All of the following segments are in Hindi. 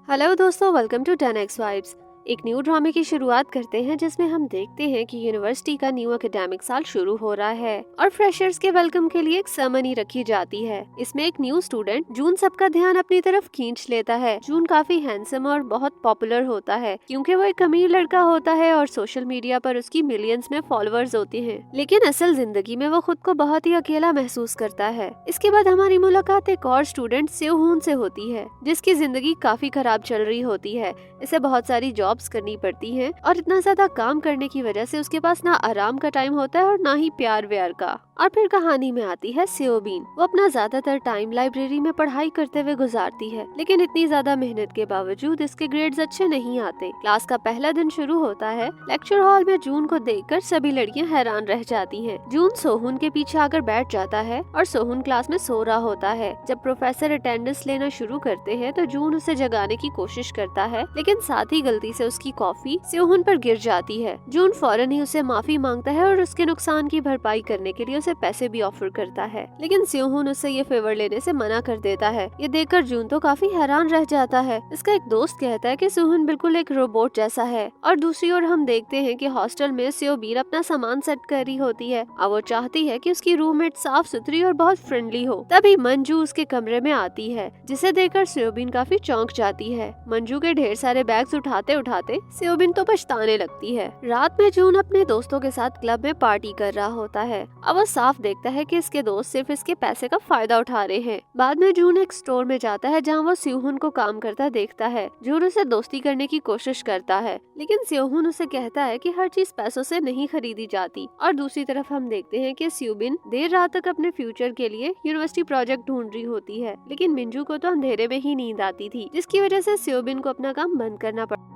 हेलो दोस्तों, वेलकम टू 10x वाइब्स। एक न्यू ड्रामे की शुरुआत करते हैं जिसमें हम देखते हैं कि यूनिवर्सिटी का न्यू एकेडमिक साल शुरू हो रहा है और फ्रेशर्स के वेलकम के लिए एक सेरेमनी रखी जाती है। इसमें एक न्यू स्टूडेंट जून सबका ध्यान अपनी तरफ खींच लेता है। जून काफी हैंडसम और बहुत पॉपुलर होता है क्योंकि वो एक अमीर लड़का होता है और सोशल मीडिया पर उसकी मिलियंस में फॉलोअर्स होते हैं, लेकिन असल जिंदगी में वो खुद को बहुत ही अकेला महसूस करता है। इसके बाद हमारी मुलाकात एक और स्टूडेंट सेहून से होती है जिसकी जिंदगी काफी खराब चल रही होती है। इसे बहुत सारी जॉब्स करनी पड़ती हैं और इतना ज्यादा काम करने की वजह से उसके पास ना आराम का टाइम होता है और ना ही प्यार व्यार का। और फिर कहानी में आती है सेओबीन। वो अपना ज्यादातर टाइम लाइब्रेरी में पढ़ाई करते हुए गुजारती है, लेकिन इतनी ज्यादा मेहनत के बावजूद इसके ग्रेड्स अच्छे नहीं आते। क्लास का पहला दिन शुरू होता है। लेक्चर हॉल में जून को देखकर सभी लड़कियां हैरान रह जाती हैं। जून सोहुन के पीछे आकर बैठ जाता है और सोहुन क्लास में सो रहा होता है। जब प्रोफेसर अटेंडेंस लेना शुरू करते हैं तो जून उसे जगाने की कोशिश करता है, लेकिन साथ ही गलती से उसकी कॉफी सेओहुन पर गिर जाती है। जून फौरन ही उसे माफी मांगता है और उसके नुकसान की भरपाई करने के लिए उसे पैसे भी ऑफर करता है, लेकिन सेओहुन उससे ये फेवर लेने से मना कर देता है। ये देखकर जून तो काफी हैरान रह जाता है। इसका एक दोस्त कहता है कि सेओहुन बिल्कुल एक रोबोट जैसा है। और दूसरी ओर हम देखते हैं कि हॉस्टल में सेओबीन अपना सामान सेट कर रही होती है और वो चाहती है कि उसकी रूममेट साफ सुथरी और बहुत फ्रेंडली हो। तभी मंजू उसके कमरे में आती है, जिसे देखकर सेओबीन काफी चौंक जाती है। मंजू के ढेर सारे बैग्स उठाते उठाते सेओबीन तो पछताने लगती है। रात में जून अपने दोस्तों के साथ क्लब में पार्टी कर रहा होता है। अब वो साफ देखता है कि इसके दोस्त सिर्फ इसके पैसे का फायदा उठा रहे हैं। बाद में जून एक स्टोर में जाता है जहाँ वो सेओहुन को काम करता देखता है। जून उसे दोस्ती करने की कोशिश करता है, लेकिन सेओहुन उसे कहता है कि हर चीज पैसों से नहीं खरीदी जाती। और दूसरी तरफ हम देखते हैं कि सेओबिन देर रात तक अपने फ्यूचर के लिए यूनिवर्सिटी प्रोजेक्ट ढूंढ रही होती है, लेकिन मिंजू को तो अंधेरे में ही नींद आती थी, जिसकी वजह से सेओबिन को अपना काम बंद करना पड़ा।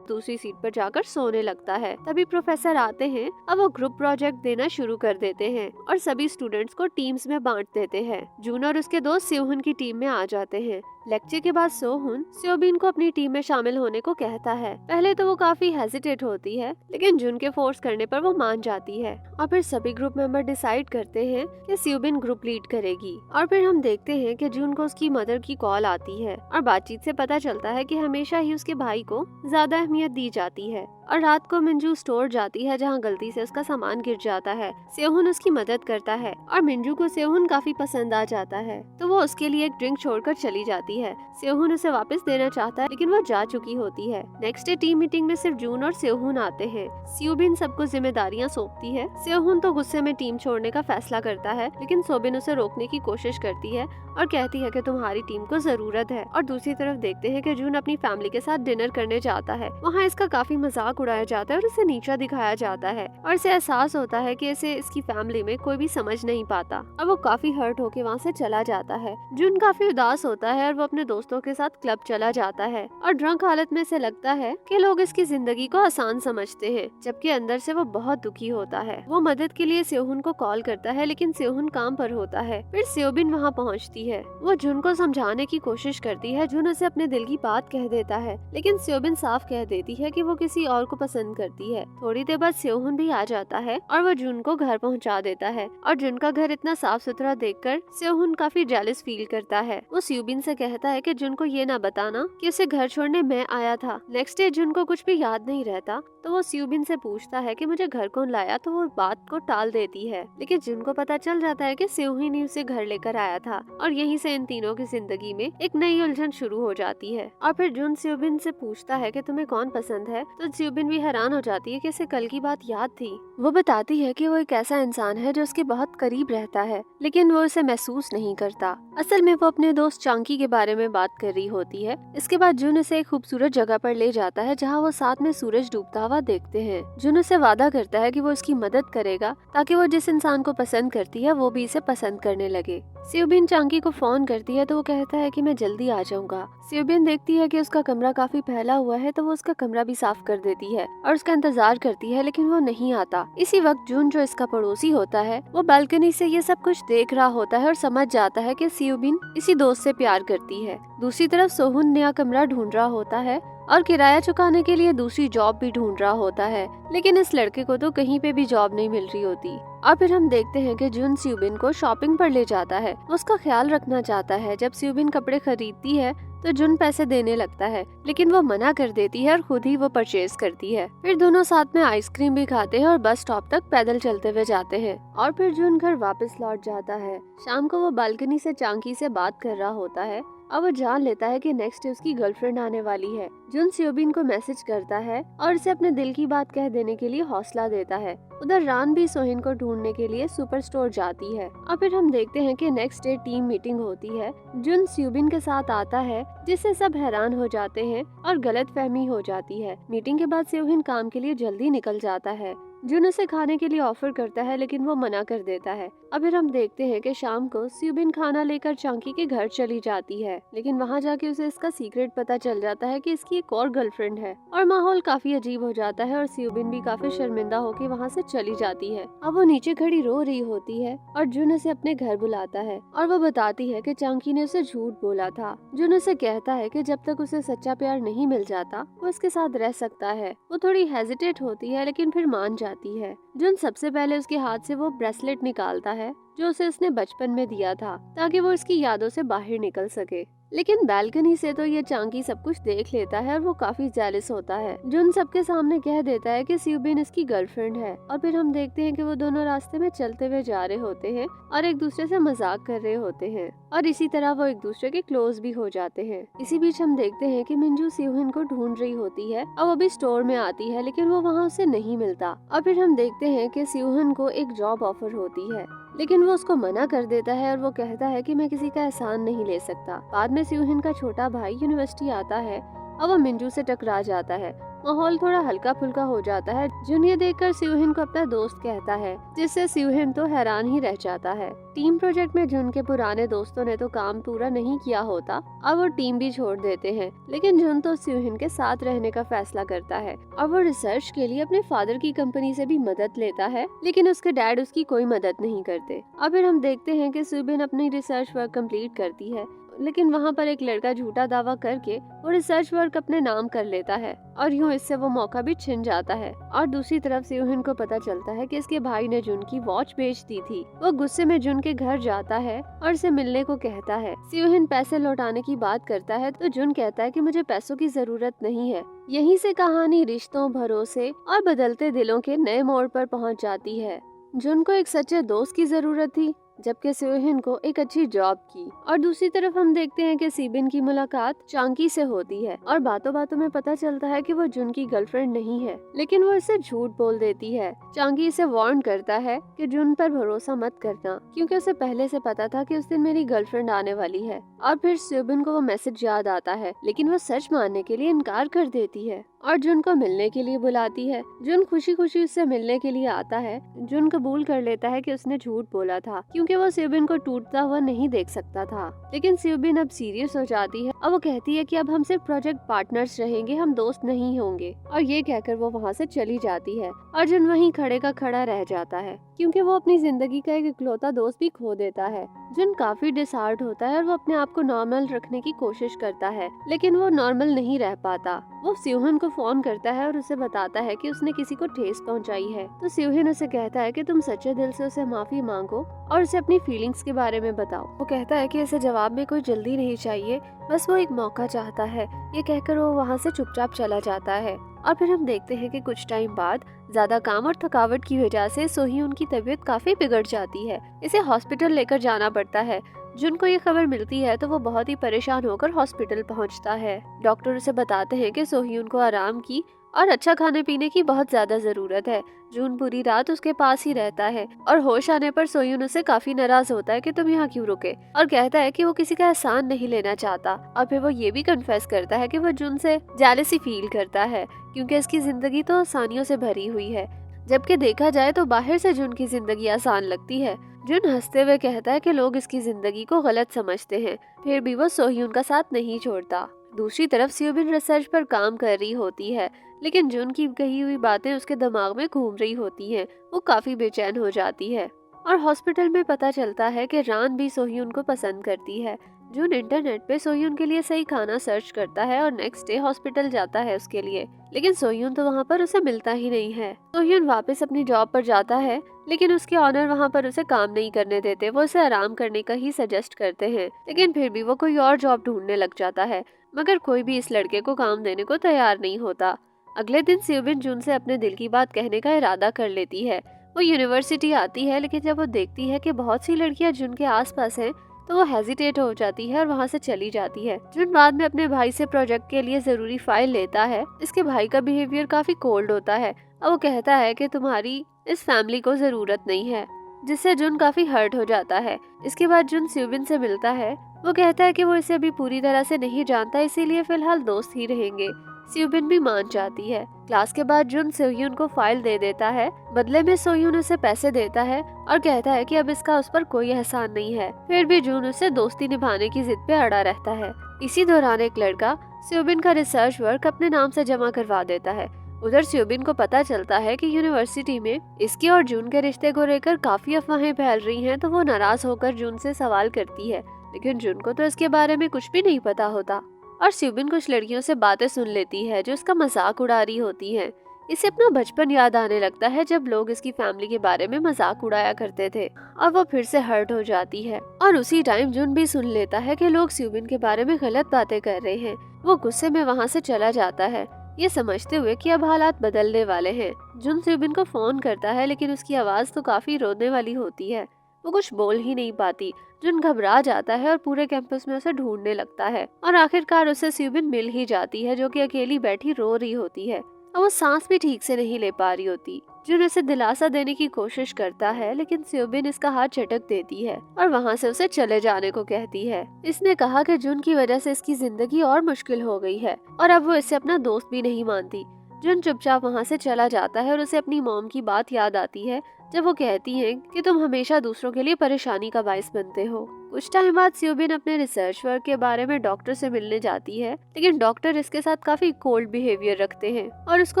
दूसरी सीट पर जाकर सोने लगता है। तभी प्रोफेसर आते हैं। अब वो ग्रुप प्रोजेक्ट देना शुरू कर देते हैं और सभी स्टूडेंट्स को टीम्स में बांट देते हैं। जून और उसके दोस्त सेओहुन की टीम में आ जाते हैं। लेक्चर के बाद सोहुन सेओबिन को अपनी टीम में शामिल होने को कहता है। पहले तो वो काफी हेजिटेट होती है, लेकिन जून के फोर्स करने पर वो मान जाती है और फिर सभी ग्रुप मेंबर डिसाइड करते हैं कि सेओबिन ग्रुप लीड करेगी। और फिर हम देखते हैं कि जून को उसकी मदर की कॉल आती है और बातचीत से पता चलता है कि हमेशा ही उसके भाई को ज्यादा अहमियत दी जाती है। और रात को मिंजू स्टोर जाती है जहाँ गलती से उसका सामान गिर जाता है। सेओहुन उसकी मदद करता है और मिंजू को सेओहुन काफी पसंद आ जाता है, तो वो उसके लिए एक ड्रिंक छोड़कर चली जाती है। सेओहुन उसे वापस देना चाहता है, लेकिन वो जा चुकी होती है। नेक्स्ट डे टीम मीटिंग में सिर्फ जून और सेओहुन आते हैं। सेओबिन सबको जिम्मेदारियां सौंपती है। सेओहुन तो गुस्से में टीम छोड़ने का फैसला करता है, लेकिन सोबिन उसे रोकने की कोशिश करती है और कहती है कि तुम्हारी टीम को जरूरत है। और दूसरी तरफ देखते हैं कि जून अपनी फैमिली के साथ डिनर करने जाता है। वहाँ इसका काफी मजाक मजाक उड़ाया जाता है और उसे नीचा दिखाया जाता है और इसे एहसास होता है कि इसे इसकी फैमिली में कोई भी समझ नहीं पाता और वो काफी हर्ट होके वहाँ से चला जाता है। जुन काफी उदास होता है और वो अपने दोस्तों के साथ क्लब चला जाता है और ड्रंक हालत में से लगता है कि लोग इसकी जिंदगी को आसान समझते हैं, जबकि अंदर से वो बहुत दुखी होता है। वो मदद के लिए सेहुन को कॉल करता है लेकिन सेहुन काम पर होता है। फिर सेओबिन वहाँ पहुँचती है। वो जुन को समझाने की कोशिश करती है। जुन उसे अपने दिल की बात कह देता है लेकिन सेओबिन साफ कह देती है कि वो किसी और को पसंद करती है। थोड़ी देर बाद सेहुन भी आ जाता है और वो जुन को घर पहुँचा देता है और जुन का घर इतना साफ सुथरा देखकर सेहुन काफी जेलस फील करता है। वो सेओबिन से कहता है कि जुन को ये ना बताना कि उसे घर छोड़ने मैं आया था। नेक्स्ट डे जुन को कुछ भी याद नहीं रहता तो वो सेओबिन से पूछता है कि मुझे घर कौन लाया, तो वो बात को टाल देती है। लेकिन जुन को पता चल जाता है कि सेओहिन ही उसे घर लेकर आया था और यहीं से इन तीनों की जिंदगी में एक नई उलझन शुरू हो जाती है। और फिर जुन सेओबिन से पूछता है कि तुम्हें कौन पसंद है, तो सेओबिन भी हैरान हो जाती है कि इसे कल की बात याद थी। वो बताती है कि वो एक ऐसा इंसान है जो उसके बहुत करीब रहता है लेकिन वो उसे महसूस नहीं करता। असल में वो अपने दोस्त चांकी के बारे में बात कर रही होती है। इसके बाद जुन उसे एक खूबसूरत जगह पर ले जाता है जहाँ वो साथ में सूरज डूबता हुआ देखते हैं। जुन उसे वादा करता है कि वो उसकी मदद करेगा ताकि वो जिस इंसान को पसंद करती है वो भी इसे पसंद करने लगे। सेओबिन चांकी को फोन करती है तो वो कहता है कि मैं जल्दी आ जाऊंगा। सेओबिन देखती है कि उसका कमरा काफी फैला हुआ है तो वो उसका कमरा भी साफ कर देती है और उसका इंतजार करती है लेकिन वो नहीं आता। इसी वक्त जुन जो इसका पड़ोसी होता है वो बालकनी से ये सब कुछ देख रहा होता है और समझ जाता है कि सेओबिन इसी दोस्त से प्यार करती है। दूसरी तरफ सोहुन नया कमरा ढूंढ रहा होता है और किराया चुकाने के लिए दूसरी जॉब भी ढूंढ रहा होता है लेकिन इस लड़के को तो कहीं पे भी जॉब नहीं मिल रही होती। और फिर हम देखते हैं कि जुन सेओबिन को शॉपिंग पर ले जाता है। उसका ख्याल रखना चाहता है। जब सेओबिन कपड़े खरीदती है तो जुन पैसे देने लगता है लेकिन वो मना कर देती है और खुद ही वो परचेज करती है। फिर दोनों साथ में आइसक्रीम भी खाते हैं और बस स्टॉप तक पैदल चलते हुए जाते हैं और फिर जुन घर वापस लौट जाता है। शाम को वो बालकनी से चांकी से बात कर रहा होता है और वो जान लेता है कि नेक्स्ट डे उसकी गर्लफ्रेंड आने वाली है। जुन सेओबिन को मैसेज करता है और उसे अपने दिल की बात कह देने के लिए हौसला देता है। उधर रान भी सोहिन को ढूंढने के लिए सुपर स्टोर जाती है और फिर हम देखते हैं कि नेक्स्ट डे टीम मीटिंग होती है। जुन सेओबिन के साथ आता है जिससे सब हैरान हो जाते हैं और गलतफहमी हो जाती है। मीटिंग के बाद सेओहिन काम के लिए जल्दी निकल जाता है। जुन उसे खाने के लिए ऑफर करता है लेकिन वो मना कर देता है। अब फिर हम देखते हैं कि शाम को सेओबिन खाना लेकर चांकी के घर चली जाती है लेकिन वहाँ जाके उसे इसका सीक्रेट पता चल जाता है कि इसकी एक और गर्लफ्रेंड है और माहौल काफी अजीब हो जाता है और सेओबिन भी काफी शर्मिंदा होकर वहाँ से चली जाती है। अब वो नीचे खड़ी रो रही होती है और जुन उसे अपने घर बुलाता है और वो बताती है कि चांकी ने उसे झूठ बोला था। जुन उसे कहता है कि जब तक उसे सच्चा प्यार नहीं मिल जाता वो उसके साथ रह सकता है। वो थोड़ी हेजिटेट होती है लेकिन फिर मान जाती है। जुन सबसे पहले उसके हाथ से वो ब्रेसलेट निकालता है जो उसे उसने बचपन में दिया था ताकि वो इसकी यादों से बाहर निकल सके। लेकिन बालकनी से तो ये चांकी सब कुछ देख लेता है और वो काफी जेलस होता है। जुन सबके सामने कह देता है कि सेओबिन इसकी गर्लफ्रेंड है और फिर हम देखते हैं कि वो दोनों रास्ते में चलते हुए जा रहे होते हैं और एक दूसरे से मजाक कर रहे होते हैं और इसी तरह वो एक दूसरे के क्लोज भी हो जाते हैं। इसी बीच हम देखते हैं कि मिंजू सेओहिन को ढूंढ रही होती है और वो भी स्टोर में आती है लेकिन वो वहाँ उसे नहीं मिलता। और फिर हम देखते हैं कि सेओहिन को एक जॉब ऑफर होती है लेकिन वो उसको मना कर देता है और वो कहता है कि मैं किसी का एहसान नहीं ले सकता। बाद में सेओहिन का छोटा भाई यूनिवर्सिटी आता है और वो मिंजू से टकरा जाता है। माहौल थोड़ा हल्का फुल्का हो जाता है। जुन ये देखकर सेओहिन को अपना दोस्त कहता है जिससे सेओहिन तो हैरान ही रह जाता है। टीम प्रोजेक्ट में जुन के पुराने दोस्तों ने तो काम पूरा नहीं किया होता और वो टीम भी छोड़ देते हैं लेकिन जुन तो सेओहिन के साथ रहने का फैसला करता है और वो रिसर्च के लिए अपने फादर की कंपनी से भी मदद लेता है लेकिन उसके डैड उसकी कोई मदद नहीं करते। अब फिर हम देखते हैं कि सेओबिन अपनी रिसर्च वर्क कंप्लीट करती है लेकिन वहाँ पर एक लड़का झूठा दावा करके वो रिसर्च वर्क अपने नाम कर लेता है और यूँ इससे वो मौका भी छिन जाता है। और दूसरी तरफ सेओहिन को पता चलता है कि इसके भाई ने जुन की वॉच बेच दी थी। वो गुस्से में जुन के घर जाता है और इसे मिलने को कहता है। सेओहिन पैसे लौटाने की बात करता है तो जुन कहता है कि मुझे पैसों की जरूरत नहीं है। यहीं से कहानी रिश्तों, भरोसे और बदलते दिलों के नए मोड़ पर पहुँच जाती है। जुन को एक सच्चे दोस्त की जरूरत थी जबकि सोहिन को एक अच्छी जॉब की। और दूसरी तरफ हम देखते हैं कि सीबिन की मुलाकात चांकी से होती है और बातों बातों में पता चलता है कि वो जुन की गर्लफ्रेंड नहीं है, लेकिन वो इसे झूठ बोल देती है। चांकी इसे वार्न करता है कि जुन पर भरोसा मत करना, क्योंकि उसे पहले से पता था कि उस दिन मेरी गर्लफ्रेंड आने वाली है। और फिर सोबिन को वो मैसेज याद आता है, लेकिन वो सच मानने के लिए इनकार कर देती है और जुन को मिलने के लिए बुलाती है। जुन खुशी खुशी उससे मिलने के लिए आता है। जुन कबूल कर लेता है कि उसने झूठ बोला था, क्योंकि वो सोबिन को टूटता हुआ नहीं देख सकता था। लेकिन सोबिन अब सीरियस हो जाती है और वो कहती है कि अब हम सिर्फ प्रोजेक्ट पार्टनर्स रहेंगे, हम दोस्त नहीं होंगे। और ये कहकर वो वहाँ से चली जाती है और जुन वहीं खड़े का खड़ा रह जाता है, क्योंकि वो अपनी जिंदगी का एक इकलौता दोस्त भी खो देता है। जुन काफी डिसहार्ट होता है और वो अपने आप को नॉर्मल रखने की कोशिश करता है, लेकिन वो नॉर्मल नहीं रह पाता। वो सोहिन को फोन करता है और उसे बताता है कि उसने किसी को ठेस पहुंचाई है। तो सोहिन उसे कहता है कि तुम सच्चे दिल से उसे माफी मांगो और उसे अपनी फीलिंग्स के बारे में बताओ। वो कहता है कि इसे जवाब में कोई जल्दी नहीं चाहिए, बस वो एक मौका चाहता है। ये कहकर वो वहाँ से चुपचाप चला जाता है। और फिर हम देखते हैं कि कुछ टाइम बाद ज्यादा काम और थकावट की वजह से सोहिन की तबीयत काफी बिगड़ जाती है। इसे हॉस्पिटल लेकर जाना पड़ता है। जुन को ये खबर मिलती है तो वो बहुत ही परेशान होकर हॉस्पिटल पहुंचता है। डॉक्टर उसे बताते हैं कि सोहिन को आराम की और अच्छा खाने पीने की बहुत ज्यादा जरूरत है। जून पूरी रात उसके पास ही रहता है और होश आने पर सोहिन उससे काफी नाराज होता है कि तुम यहाँ क्यों रुके, और कहता है कि वो किसी का एहसान नहीं लेना चाहता। और फिर वो ये भी कन्फेस करता है कि वो जून से जेलसी फील करता है, क्योंकि इसकी जिंदगी तो आसानियों से भरी हुई है, जबकि देखा जाए तो बाहर से जून की जिंदगी आसान लगती है। जून हंसते हुए कहता है कि लोग इसकी जिंदगी को गलत समझते हैं, फिर भी वो सोहिन का साथ नहीं छोड़ता। दूसरी तरफ सोबिन रिसर्च पर काम कर रही होती है, लेकिन जून की कही हुई बातें उसके दिमाग में घूम रही होती हैं। वो काफी बेचैन हो जाती है और हॉस्पिटल में पता चलता है कि रान भी सोहिन को पसंद करती है। जून इंटरनेट पे सोहिन के लिए सही खाना सर्च करता है और नेक्स्ट डे हॉस्पिटल जाता है उसके लिए, लेकिन सोहिन तो वहाँ पर उसे मिलता ही नहीं है। सोहिन वापस अपनी जॉब पर जाता है, लेकिन उसके ऑनर वहाँ पर उसे काम नहीं करने देते। वो उसे आराम करने का ही सजेस्ट करते हैं, लेकिन फिर भी वो कोई और जॉब ढूंढने लग जाता है, मगर कोई भी इस लड़के को काम देने को तैयार नहीं होता। अगले दिन सोबिन जून से अपने दिल की बात कहने का इरादा कर लेती है। वो यूनिवर्सिटी आती है, लेकिन जब वो देखती है कि बहुत सी लड़कियां जून के आसपास हैं, तो वो हेजिटेट हो जाती है और वहाँ से चली जाती है। जून बाद में अपने भाई से प्रोजेक्ट के लिए जरूरी फाइल लेता है। इसके भाई का बिहेवियर काफी कोल्ड होता है और वो कहता है कि तुम्हारी इस फैमिली को जरूरत नहीं है, जिससे जून काफी हर्ट हो जाता है। इसके बाद जून सोबिन से मिलता है। वो कहता है कि वो इसे अभी पूरी तरह से नहीं जानता, इसीलिए फिलहाल दोस्त ही रहेंगे। सोबिन भी मान जाती है। क्लास के बाद जून सोहिन को फाइल दे देता है, बदले में सोहिन उसे पैसे देता है और कहता है कि अब इसका उस पर कोई एहसान नहीं है। फिर भी जून उसे दोस्ती निभाने की जिद पे अड़ा रहता है। इसी दौरान एक लड़का सोबिन का रिसर्च वर्क अपने नाम से जमा करवा देता है। उधर सोबिन को पता चलता है कि यूनिवर्सिटी में इसके और जून के रिश्ते को लेकर काफी अफवाहें फैल रही हैं, तो वो नाराज होकर जून से सवाल करती है, लेकिन जून को तो इसके बारे में कुछ भी नहीं पता होता। और सोबिन कुछ लड़कियों से बातें सुन लेती है जो इसका मजाक उड़ा रही होती हैं। इसे अपना बचपन याद आने लगता है, जब लोग इसकी फैमिली के बारे में मजाक उड़ाया करते थे, और वो फिर से हर्ट हो जाती है। और उसी टाइम जून भी सुन लेता है कि लोग सोबिन के बारे में गलत बातें कर रहे हैं। वो गुस्से में वहाँ से चला जाता है, ये समझते हुए कि अब हालात बदलने वाले हैं। जून सोबिन को फोन करता है, लेकिन उसकी आवाज तो काफी रोने वाली होती है। वो कुछ बोल ही नहीं पाती। जून घबरा जाता है और पूरे कैंपस में उसे ढूंढने लगता है, और आखिरकार उसे सोबिन मिल ही जाती है, जो कि अकेली बैठी रो रही होती है और वो सांस भी ठीक से नहीं ले पा रही होती। जून उसे दिलासा देने की कोशिश करता है, लेकिन सोबिन इसका हाथ झटक देती है और वहाँ से उसे चले जाने को कहती है। इसने कहा कि जून की वजह से इसकी जिंदगी और मुश्किल हो गई है और अब वो इसे अपना दोस्त भी नहीं मानती। जून चुपचाप वहाँ से चला जाता है और उसे अपनी मॉम की बात याद आती है, जब वो कहती हैं कि तुम हमेशा दूसरों के लिए परेशानी का बायस बनते हो। कुछ टाइम बाद सोबिन अपने रिसर्च वर्क के बारे में डॉक्टर से मिलने जाती है, लेकिन डॉक्टर इसके साथ काफी कोल्ड बिहेवियर रखते हैं और उसको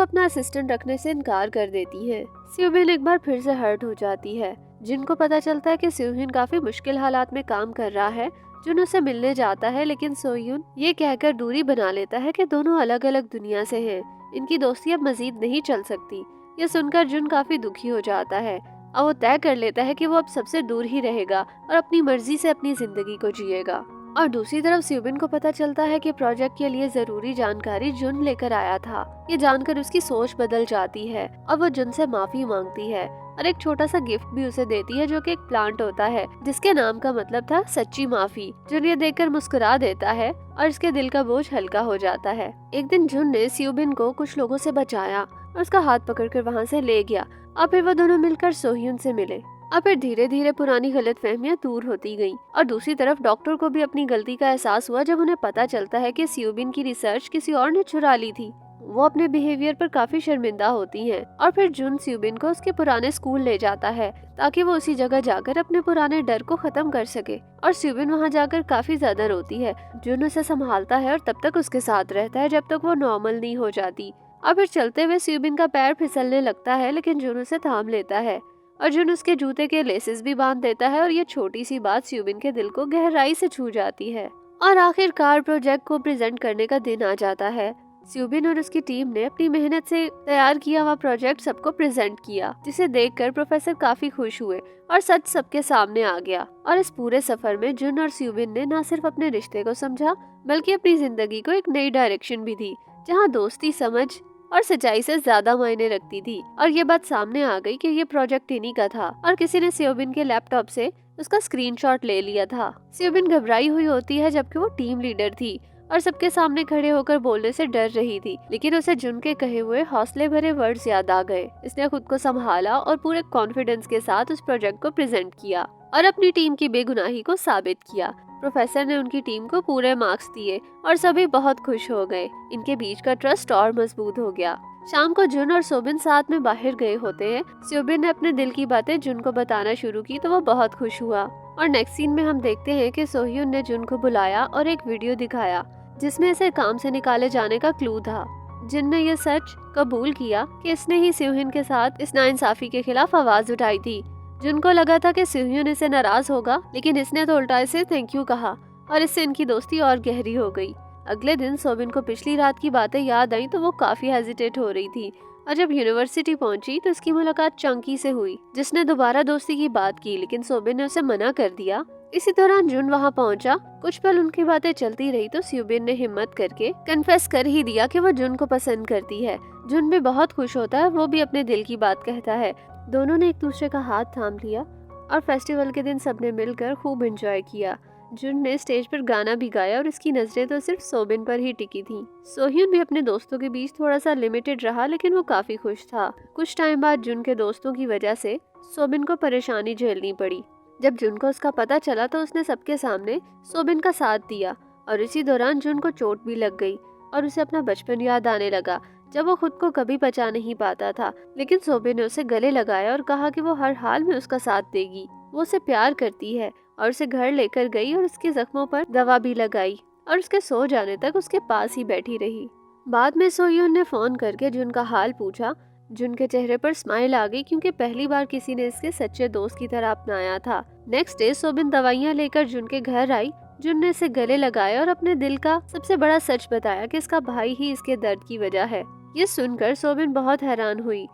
अपना असिस्टेंट रखने से इनकार कर देती है। सोबिन एक बार फिर से हर्ट हो जाती है। जिनको पता चलता है कि सोहिन काफी मुश्किल हालात में काम कर रहा है। जून उसे मिलने जाता है, लेकिन सोहिन ये कहकर दूरी बना लेता है कि दोनों अलग अलग दुनिया से हैं, इनकी दोस्ती अब मजीद नहीं चल सकती। ये सुनकर जून काफी दुखी हो जाता है और वो तय कर लेता है कि वो अब सबसे दूर ही रहेगा और अपनी मर्जी से अपनी जिंदगी को जिएगा। और दूसरी तरफ स्यूबिन को पता चलता है कि प्रोजेक्ट के लिए जरूरी जानकारी जुन लेकर आया था। ये जानकर उसकी सोच बदल जाती है और वो जुन से माफी मांगती है और एक छोटा सा गिफ्ट भी उसे देती है, जो कि एक प्लांट होता है जिसके नाम का मतलब था सच्ची माफी। जुन ये देखकर मुस्कुरा देता है और उसके दिल का बोझ हल्का हो जाता है। एक दिन जुन ने स्यूबिन को कुछ लोगों से बचाया और उसका हाथ पकड़कर वहाँ से ले गया और फिर वो दोनों मिलकर सोह्यून से मिले और फिर धीरे धीरे पुरानी गलतफहमियां दूर होती गईं। और दूसरी तरफ डॉक्टर को भी अपनी गलती का एहसास हुआ जब उन्हें पता चलता है कि स्यूबिन की रिसर्च किसी और ने चुरा ली थी। वो अपने बिहेवियर पर काफी शर्मिंदा होती हैं और फिर जुन स्यूबिन को उसके पुराने स्कूल ले जाता है ताकि वो उसी जगह जाकर अपने पुराने डर को खत्म कर सके। और स्यूबिन वहाँ जाकर काफी ज्यादा रोती है। जुन उसे संभालता है और तब तक उसके साथ रहता है जब तक वो नॉर्मल नहीं हो जाती। और फिर चलते हुए स्यूबिन का पैर फिसलने लगता है, लेकिन जुन उसे थाम लेता है और जुन उसके जूते के लेसेस भी बांध देता है। और ये छोटी सी बात स्यूबिन के दिल को गहराई से छू जाती है। और आखिरकार प्रोजेक्ट को प्रेजेंट करने का दिन आ जाता है। स्यूबिन और उसकी टीम ने अपनी मेहनत से तैयार किया हुआ प्रोजेक्ट सबको प्रेजेंट किया, जिसे देखकर प्रोफेसर काफी खुश हुए और सच सबके सामने आ गया। और इस पूरे सफर में जुन और स्यूबिन ने न सिर्फ अपने रिश्ते को समझा बल्कि अपनी जिंदगी को एक नई डायरेक्शन भी दी, जहाँ दोस्ती, समझ और सच्चाई से ज्यादा मायने रखती थी। और ये बात सामने आ गई कि ये प्रोजेक्ट इन्हीं का था और किसी ने स्यूबिन के लैपटॉप से उसका स्क्रीनशॉट ले लिया था। स्यूबिन घबराई हुई होती है जबकि वो टीम लीडर थी और सबके सामने खड़े होकर बोलने से डर रही थी, लेकिन उसे जुन के कहे हुए हौसले भरे वर्ड्स याद आ गए। इसने खुद को संभाला और पूरे कॉन्फिडेंस के साथ उस प्रोजेक्ट को प्रेजेंट किया और अपनी टीम की बेगुनाही को साबित किया। प्रोफेसर ने उनकी टीम को पूरे मार्क्स दिए और सभी बहुत खुश हो गए। इनके बीच का ट्रस्ट और मजबूत हो गया। शाम को जुन और सोबिन साथ में बाहर गए होते हैं। स्यूबिन ने अपने दिल की बातें जुन को बताना शुरू की तो वो बहुत खुश हुआ। और नेक्स्ट सीन में हम देखते हैं कि सोह्यून ने जुन को बुलाया और एक वीडियो दिखाया जिसमें इसे काम से निकाले जाने का क्लू था। जिन ने यह सच कबूल किया कि इसने ही स्यूहिन के साथ इस नाइंसाफी के खिलाफ आवाज उठाई थी। जुन को लगा था कि स्यूहिन इससे नाराज होगा, लेकिन इसने तो उल्टा इसे थैंक यू कहा और इससे इनकी दोस्ती और गहरी हो गई। अगले दिन सोबिन को पिछली रात की बातें याद आई तो वो काफी हेजिटेट हो रही थी और जब यूनिवर्सिटी पहुंची तो उसकी मुलाकात चंकी से हुई, जिसने दोबारा दोस्ती की बात की, लेकिन सोबिन ने उसे मना कर दिया। इसी दौरान जुन वहां पहुंचा। कुछ पल उनकी बातें चलती रही तो स्यूबिन ने हिम्मत करके कन्फेस कर ही दिया कि वो जुन को पसंद करती है। जुन भी बहुत खुश होता है, वो भी अपने दिल की बात कहता है। दोनों ने एक दूसरे का हाथ थाम लिया और फेस्टिवल के दिन सबने मिलकर खूब एंजॉय किया। जुन ने स्टेज पर गाना भी गाया और इसकी नजरें तो सिर्फ सोबिन पर ही टिकी थी। सोह्यून भी अपने दोस्तों के बीच थोड़ा सा लिमिटेड रहा, लेकिन वो काफी खुश था। कुछ टाइम बाद जुन के दोस्तों की वजह से सोबिन को परेशानी झेलनी पड़ी। जब जुन को उसका पता चला तो उसने सबके सामने सोबिन का साथ दिया और इसी दौरान जुन को चोट भी लग गई और उसे अपना बचपन याद आने लगा जब वो खुद को कभी बचा नहीं पाता था। लेकिन सोबिन ने उसे गले लगाया और कहा कि वो हर हाल में उसका साथ देगी। वो उसे प्यार करती है और उसे घर लेकर गई और उसके जख्मों पर दवा भी लगाई और उसके सो जाने तक उसके पास ही बैठी रही। बाद में सोह्यून ने फोन करके जुन का हाल पूछा। जुन के चेहरे पर स्माइल आ गई क्योंकि पहली बार किसी ने इसके सच्चे दोस्त की तरह अपनाया था। नेक्स्ट डे सोबिन दवाइयाँ लेकर जुन के घर आई। जुन ने इसे गले लगाया और अपने दिल का सबसे बड़ा सच बताया कि इसका भाई ही इसके दर्द की वजह है। ये सुनकर सोबिन बहुत हैरान हुई।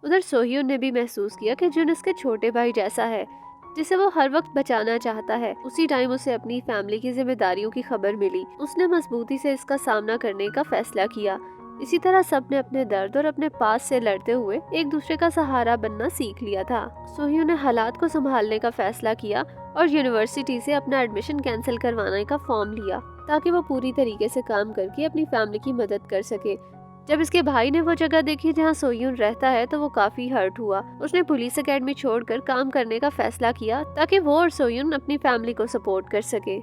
उधर सोह्यून ने भी महसूस किया कि जुन इसके छोटे भाई जैसा है जिसे वो हर वक्त बचाना चाहता है। उसी टाइम उसे अपनी फैमिली की जिम्मेदारियों की खबर मिली। उसने मजबूती से इसका सामना करने का फैसला किया। इसी तरह सबने अपने दर्द और अपने पास से लड़ते हुए एक दूसरे का सहारा बनना सीख लिया था। सोह्यून ने हालात को संभालने का फैसला किया और यूनिवर्सिटी से अपना एडमिशन कैंसिल करवाने का फॉर्म लिया ताकि वो पूरी तरीके से काम करके अपनी फैमिली की मदद कर सके। जब इसके भाई ने वो जगह देखी जहाँ सोह्यून रहता है तो वो काफी हर्ट हुआ। उसने पुलिस एकेडमी छोड़कर काम करने का फैसला किया ताकि वो और सोह्यून अपनी फैमिली को सपोर्ट कर सके।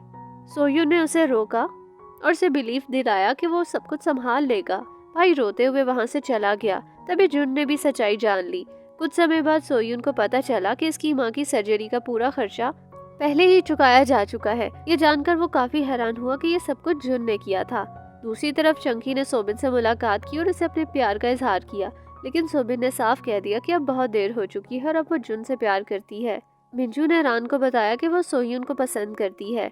सोह्यून ने उसे रोका और उसे बिलीफ दिलाया कि वो सब कुछ संभाल लेगा। भाई रोते हुए वहाँ से चला गया। तभी जुन ने भी सच्चाई जान ली। कुछ समय बाद सोह्यून को पता चला कि इसकी माँ की सर्जरी का पूरा खर्चा पहले ही चुकाया जा चुका है। ये जानकर वो काफी हैरान हुआ कि ये सब कुछ जुन ने किया था। दूसरी तरफ चंकी ने सोबिन से मुलाकात की और उसे अपने प्यार का इजहार किया, लेकिन सोबिन ने साफ कह दिया कि अब बहुत देर हो चुकी है और अब वो जुन से प्यार करती है। मिंजू ने रान को बताया कि वो सोह्यून को पसंद करती है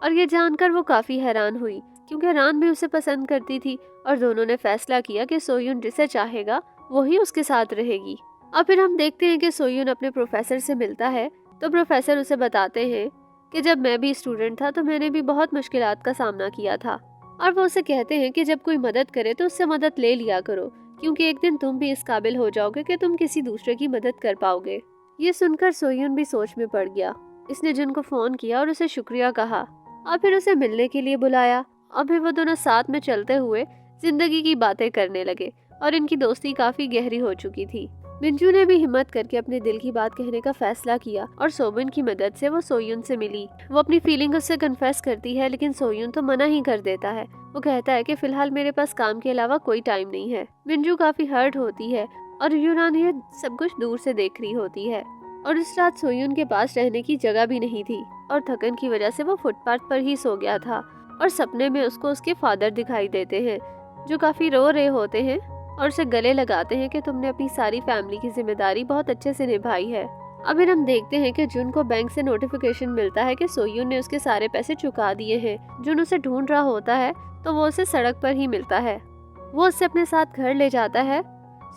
और ये जानकर वो काफी हैरान हुई क्योंकि रान भी उसे पसंद करती थी और दोनों ने फैसला किया कि सोह्यून जिसे चाहेगा वही उसके साथ रहेगी। अब फिर हम देखते हैं कि सोह्यून अपने प्रोफेसर से मिलता है तो प्रोफेसर उसे बताते हैं कि जब मैं भी स्टूडेंट था तो मैंने भी बहुत मुश्किलात का सामना किया था। और वो उसे कहते हैं कि जब कोई मदद करे तो उससे मदद ले लिया करो, क्योंकि एक दिन तुम भी इस काबिल हो जाओगे कि तुम किसी दूसरे की मदद कर पाओगे। ये सुनकर सोयून भी सोच में पड़ गया। इसने जुन को फोन किया और उसे शुक्रिया कहा और फिर उसे मिलने के लिए बुलाया। और फिर वो दोनों साथ में चलते हुए जिंदगी की बातें करने लगे और इनकी दोस्ती काफी गहरी हो चुकी थी। मिंजू ने भी हिम्मत करके अपने दिल की बात कहने का फैसला किया और सोबिन की मदद से वो सोयून से मिली। वो अपनी फीलिंग उससे कन्फेस करती है, लेकिन सोयून तो मना ही कर देता है। वो कहता है कि फिलहाल मेरे पास काम के अलावा कोई टाइम नहीं है। मिंजू काफी हर्ट होती है और यूरान ये सब कुछ दूर से देख रही होती है। और इस रात सोयून के पास रहने की जगह भी नहीं थी और थकन की वजह से वो फुटपाथ पर ही सो गया था। और सपने में उसको उसके फादर दिखाई देते हैं, जो काफी रो रहे होते हैं और उसे गले लगाते हैं कि तुमने अपनी सारी फैमिली की जिम्मेदारी बहुत अच्छे से निभाई है। अब फिर हम देखते हैं कि जुन को बैंक से नोटिफिकेशन मिलता है कि सोयून ने उसके सारे पैसे चुका दिए हैं। जुन उसे ढूंढ रहा होता है तो वो उसे सड़क पर ही मिलता है। वो उससे अपने साथ घर ले जाता है।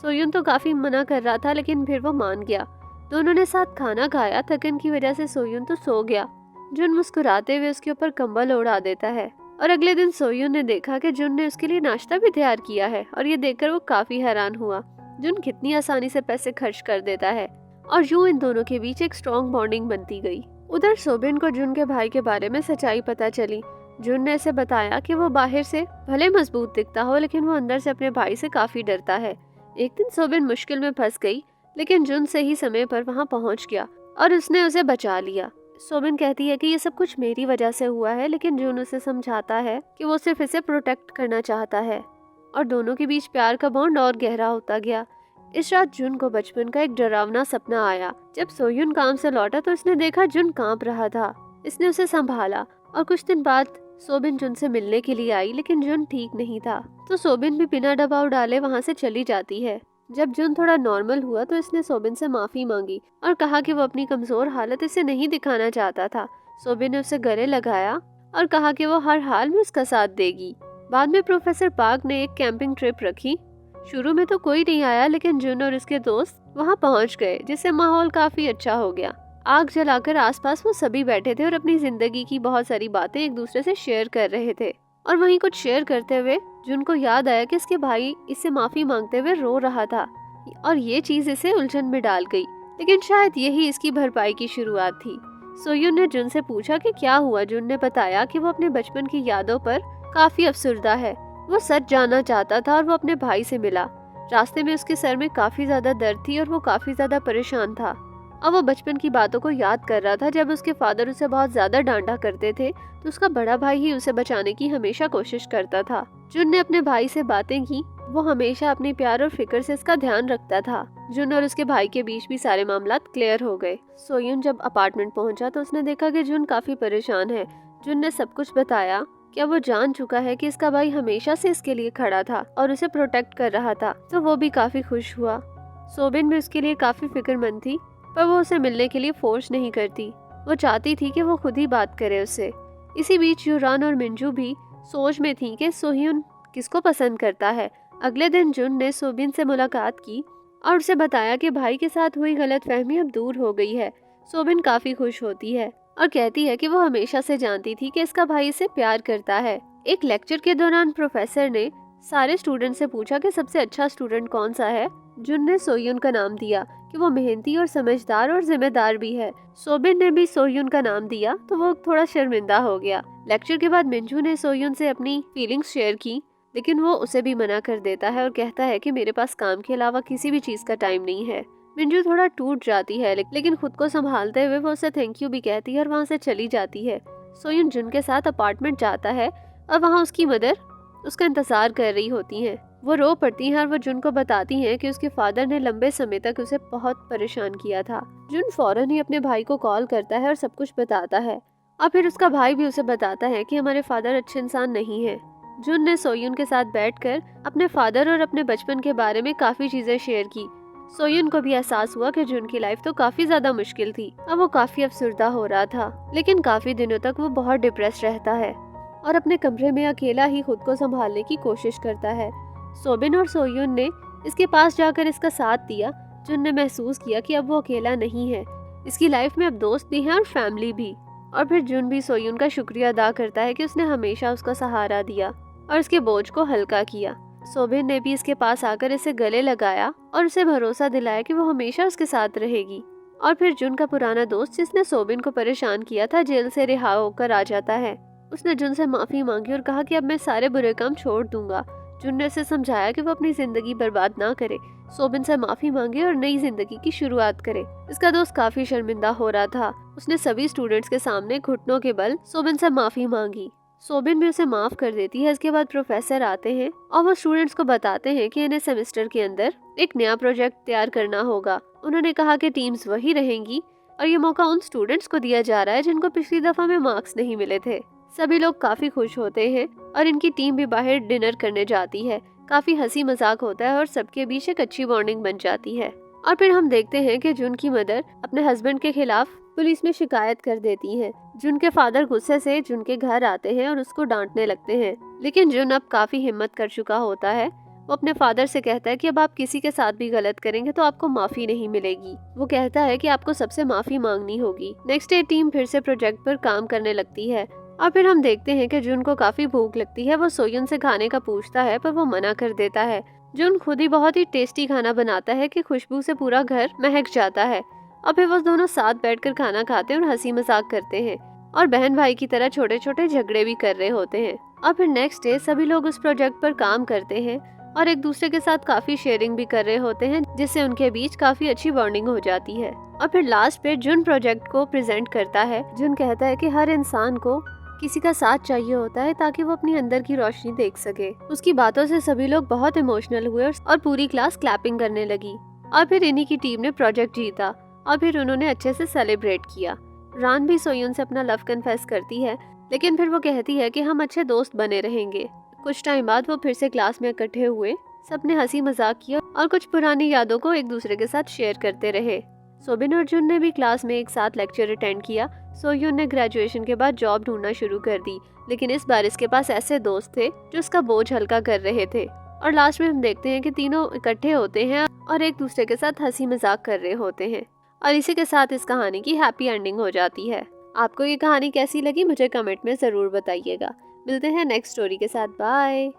सोयून तो काफी मना कर रहा था, लेकिन फिर वो मान गया। दोनों ने साथ खाना खाया। थकन की वजह से सोयून तो सो गया। जुन मुस्कुराते हुए उसके ऊपर कंबल उड़ा देता है। और अगले दिन सोयून ने देखा कि जुन ने उसके लिए नाश्ता भी तैयार किया है और ये देखकर वो काफी हैरान हुआ। जुन कितनी आसानी से पैसे खर्च कर देता है और यूं इन दोनों के बीच एक स्ट्रॉन्ग बॉन्डिंग बनती गई। उधर सोबिन को जुन के भाई के बारे में सच्चाई पता चली। जुन ने इसे बताया कि वो बाहर से भले मजबूत दिखता हो, लेकिन वो अंदर से अपने भाई से काफी डरता है। एक दिन सोबिन मुश्किल में फंस गई, लेकिन जुन सही समय पर वहाँ पहुँच गया और उसने उसे बचा लिया। सोबिन कहती है कि ये सब कुछ मेरी वजह से हुआ है, लेकिन जुन उसे समझाता है कि वो सिर्फ इसे प्रोटेक्ट करना चाहता है। और दोनों के बीच प्यार का बॉन्ड और गहरा होता गया। इस रात जुन को बचपन का एक डरावना सपना आया। जब सोयून काम से लौटा तो उसने देखा जुन कांप रहा था। इसने उसे संभाला और कुछ दिन बाद सोबिन जुन से मिलने के लिए आई, लेकिन जुन ठीक नहीं था। तो सोबिन भी बिना दबाव डाले वहाँ से चली जाती है। जब जुन थोड़ा नॉर्मल हुआ तो इसने सोबिन से माफी मांगी और कहा कि वो अपनी कमजोर हालत इसे नहीं दिखाना चाहता था। सोबिन ने उसे गले लगाया और कहा कि वो हर हाल में उसका साथ देगी। बाद में प्रोफेसर पार्क ने एक कैंपिंग ट्रिप रखी। शुरू में तो कोई नहीं आया, लेकिन जुन और उसके दोस्त वहाँ पहुँच गए, जिससे माहौल काफी अच्छा हो गया। आग जलाकर आसपास वो सभी बैठे थे और अपनी जिंदगी की बहुत सारी बातें एक दूसरे से शेयर कर रहे थे। और वहीं कुछ शेयर करते हुए जुन को याद आया कि इसके भाई इससे माफी मांगते हुए रो रहा था और ये चीज इसे उलझन में डाल गई, लेकिन शायद यही इसकी भरपाई की शुरुआत थी। सोयून ने जुन से पूछा कि क्या हुआ। जुन ने बताया कि वो अपने बचपन की यादों पर काफी अफसुर्दा है। वो सच जानना चाहता था और वो अपने भाई से मिला। रास्ते में उसके सर में काफी ज्यादा दर्द थी और वो काफी ज्यादा परेशान था। अब वो बचपन की बातों को याद कर रहा था। जब उसके फादर उसे बहुत ज्यादा डांटा करते थे तो उसका बड़ा भाई ही उसे बचाने की हमेशा कोशिश करता था। जुन ने अपने भाई से बातें की। वो हमेशा अपने प्यार और फिक्र से इसका ध्यान रखता था। जुन और उसके भाई के बीच भी सारे मामलात क्लियर हो गए। सोयून जब अपार्टमेंट पहुंचा तो उसने देखा कि जुन काफी परेशान है। जुन ने सब कुछ बताया। क्या वो जान चुका है कि इसका भाई हमेशा से इसके लिए खड़ा था और उसे प्रोटेक्ट कर रहा था, तो वो भी काफी खुश हुआ। सोबिन भी उसके लिए काफी फिक्रमंद थी, पर वो उसे मिलने के लिए फोर्स नहीं करती। वो चाहती थी कि वो खुद ही बात करे उससे। इसी बीच यूरान और मिंजू भी सोच में थी कि सोह्यून किसको पसंद करता है। अगले दिन जुन ने सोबिन से मुलाकात की और उसे बताया कि भाई के साथ हुई गलतफहमी अब दूर हो गई है। सोबिन काफी खुश होती है और कहती है कि वो हमेशा से जानती थी कि इसका भाई इसे प्यार करता है। एक लेक्चर के दौरान प्रोफेसर ने सारे स्टूडेंट से पूछा कि सबसे अच्छा स्टूडेंट कौन सा है। जुन ने सोह्यून का नाम दिया कि वो मेहनती और समझदार और जिम्मेदार भी है। सोबिन ने भी सोह्यून का नाम दिया तो वो थोड़ा शर्मिंदा हो गया। लेक्चर के बाद मिंजू ने सोह्यून से अपनी फीलिंग्स शेयर की, लेकिन वो उसे भी मना कर देता है और कहता है कि मेरे पास काम के अलावा किसी भी चीज का टाइम नहीं है। मिंजू थोड़ा टूट जाती है, लेकिन खुद को संभालते हुए वो उसे थैंक यू भी कहती है और वहाँ से चली जाती है। सोह्यून जुन के साथ अपार्टमेंट जाता है और वहाँ उसकी मदर उसका इंतजार कर रही होती हैं। वो रो पड़ती हैं और वो जुन को बताती हैं कि उसके फादर ने लंबे समय तक उसे बहुत परेशान किया था। जुन फौरन ही अपने भाई को कॉल करता है और सब कुछ बताता है और फिर उसका भाई भी उसे बताता है कि हमारे फादर अच्छे इंसान नहीं है। जुन ने सोह्यून के साथ बैठकर अपने फादर और अपने बचपन के बारे में काफी चीजें शेयर की। सोह्यून को भी एहसास हुआ कि जुन की लाइफ तो काफी ज्यादा मुश्किल थी। अब वो काफी अफसुर्दा हो रहा था, लेकिन काफी दिनों तक वो बहुत डिप्रेस रहता है और अपने कमरे में अकेला ही खुद को संभालने की कोशिश करता है। सोबिन और सोह्यून ने इसके पास जाकर इसका साथ दिया। जुन ने महसूस किया कि अब वो अकेला नहीं है। इसकी लाइफ में अब दोस्त भी हैं और फैमिली भी। और फिर जुन भी सोयून का शुक्रिया अदा करता है कि उसने हमेशा उसका सहारा दिया और उसके बोझ को हल्का किया। सोबिन ने भी इसके पास आकर इसे गले लगाया और उसे भरोसा दिलाया कि वो हमेशा उसके साथ रहेगी। और फिर जुन का पुराना दोस्त जिसने सोबिन को परेशान किया था जेल से रिहा होकर आ जाता है। उसने जुन से माफी मांगी और कहा कि अब मैं सारे बुरे काम छोड़ दूंगा। जुन ने उसे समझाया कि वो अपनी जिंदगी बर्बाद ना करे, सोबिन से माफी मांगे और नई जिंदगी की शुरुआत करे। इसका दोस्त काफी शर्मिंदा हो रहा था। उसने सभी स्टूडेंट्स के सामने घुटनों के बल सोबिन से माफी मांगी। सोबिन भी उसे माफ कर देती है। इसके बाद प्रोफेसर आते हैं और वो स्टूडेंट्स को बताते हैं कि इन्हें सेमेस्टर के अंदर एक नया प्रोजेक्ट तैयार करना होगा। उन्होंने कहा कि टीम्स वही रहेंगी और ये मौका उन स्टूडेंट्स को दिया जा रहा है जिनको पिछली दफा में मार्क्स नहीं मिले थे। सभी लोग काफी खुश होते हैं और इनकी टीम भी बाहर डिनर करने जाती है। काफी हंसी मजाक होता है और सबके बीच एक अच्छी बॉन्डिंग बन जाती है। और फिर हम देखते हैं कि जुन की मदर अपने हस्बैंड के खिलाफ पुलिस में शिकायत कर देती है। जुन के फादर गुस्से से जुन के घर आते हैं और उसको डांटने लगते हैं, लेकिन जुन अब काफी हिम्मत कर चुका होता है। वो अपने फादर से कहता है कि अब आप किसी के साथ भी गलत करेंगे तो आपको माफी नहीं मिलेगी। वो कहता है कि आपको सबसे माफी मांगनी होगी। नेक्स्ट डे टीम फिर से प्रोजेक्ट पर काम करने लगती है और फिर हम देखते हैं कि जुन को काफी भूख लगती है। वो सोयुन से खाने का पूछता है पर वो मना कर देता है। जुन खुद ही बहुत ही टेस्टी खाना बनाता है कि खुशबू से पूरा घर महक जाता है और फिर वो दोनों साथ बैठकर खाना खाते हैं और हंसी मजाक करते हैं और बहन भाई की तरह छोटे छोटे झगड़े भी कर रहे होते हैं। और फिर नेक्स्ट डे सभी लोग उस प्रोजेक्ट पर काम करते हैं और एक दूसरे के साथ काफी शेयरिंग भी कर रहे होते हैं, जिससे उनके बीच काफी अच्छी बॉन्डिंग हो जाती है। और फिर लास्ट पे जुन प्रोजेक्ट को प्रेजेंट करता है। जुन कहता है कि हर इंसान को किसी का साथ चाहिए होता है ताकि वो अपनी अंदर की रोशनी देख सके। उसकी बातों से सभी लोग बहुत इमोशनल हुए और पूरी क्लास क्लैपिंग करने लगी। और फिर इन्हीं की टीम ने प्रोजेक्ट जीता और फिर उन्होंने अच्छे से सेलिब्रेट किया। रान भी सोयुन से अपना लव कन्फेस करती है, लेकिन फिर वो कहती है कि हम अच्छे दोस्त बने रहेंगे। कुछ टाइम बाद वो फिर से क्लास में इकट्ठे हुए, सबने हंसी मजाक किया और कुछ पुरानी यादों को एक दूसरे के साथ शेयर करते रहे। सोबिन और जुन ने भी क्लास में एक साथ लेक्चर अटेंड किया। सोयुन ने ग्रेजुएशन के बाद जॉब ढूंढना शुरू कर दी, लेकिन इस बार इसके पास ऐसे दोस्त थे जो उसका बोझ हल्का कर रहे थे। और लास्ट में हम देखते हैं कि तीनों इकट्ठे होते हैं और एक दूसरे के साथ हंसी मजाक कर रहे होते हैं। और इसी के साथ इस कहानी की हैप्पी एंडिंग हो जाती है। आपको ये कहानी कैसी लगी मुझे कमेंट में ज़रूर बताइएगा। मिलते हैं नेक्स्ट स्टोरी के साथ। बाय।